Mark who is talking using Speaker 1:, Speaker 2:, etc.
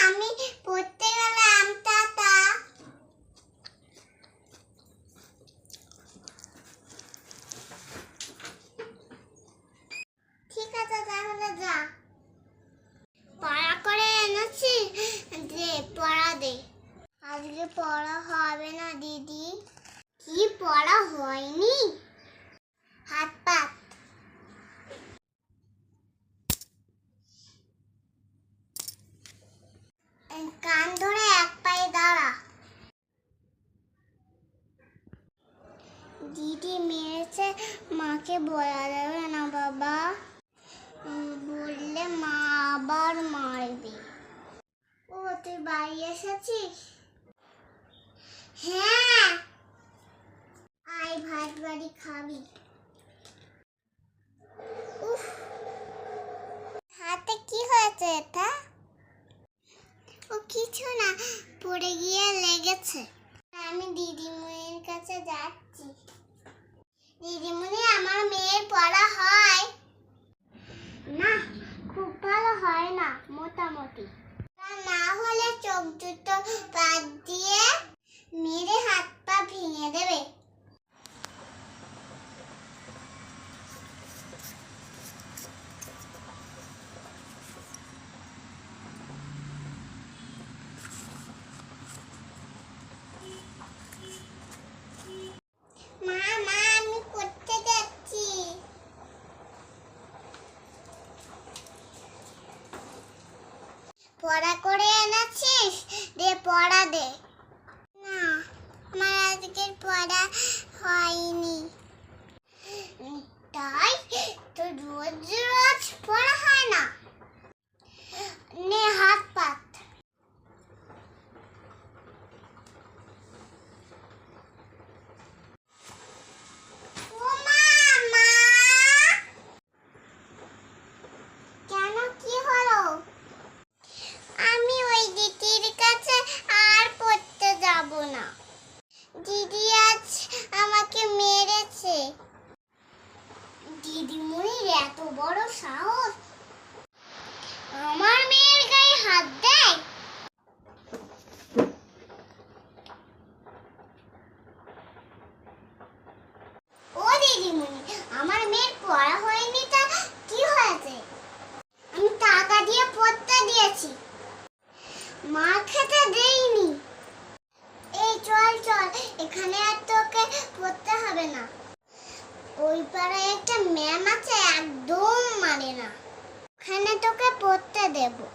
Speaker 1: আমি পড়তে গেলাম, টাটা। ঠিক আছে, তাহলে যা। পড়া করে এনেছি, দে পড়া দে। আজকে পড়া হবে না দিদি। কি পড়া হয়নি? হাত পাত। কান ধরে এক পায়ে দাঁড়া। দিদি মেরেছে, মাকে বলা যাবে না বাবা। বললে মা আবার মারবে। ও, তুই বাড়ি এসেছিস? হ্যাঁ, আয় ভাত বাড়ি খাবি। উফ, হাতে কি হয়েছে এটা? ও কিছু না, পড়ে গিয়ে লেগেছে। আমি দিদিমণির কাছে যাচ্ছি। দিদিমণি, আমার মেয়ের পড়া হয়? না, খুব ভালো হয় না, মোটামুটি। না হলে চোখ দুটো বাদ দিয়ে মেরে হাত পা ভেঙে দেবে। মা, আমি পড়তে যাচ্ছি। পড়া করে এনেছিস? দে পড়া দে। না, আমার আজকের পড়া হয়নি। তাই তো রোজ রোজ পড়া হয় না। নে হাত পাত। ও মা, মা, কেন, কি হলো? আমি ওই দিদির কাছে আর পড়তে যাব না। দিদি আজ আমাকে মেরেছে। দিদিমণির এত বড় সাহস, আমার মেয়ের গায়ে হাত দেয়। ও দিদিমণি, আমার মেয়ের পড়া হয়নি, তা কি হয়েছে? আমি টাকা দিয়ে পড়তে দিয়েছি, মার খেতে দেইনি। এই চল চল, এখানে আর তোকে পড়তে হবে না। ওই পাড়ায় একটা ম্যাম আছে, একদম মানে না, ওখানে তোকে পড়তে দেবো।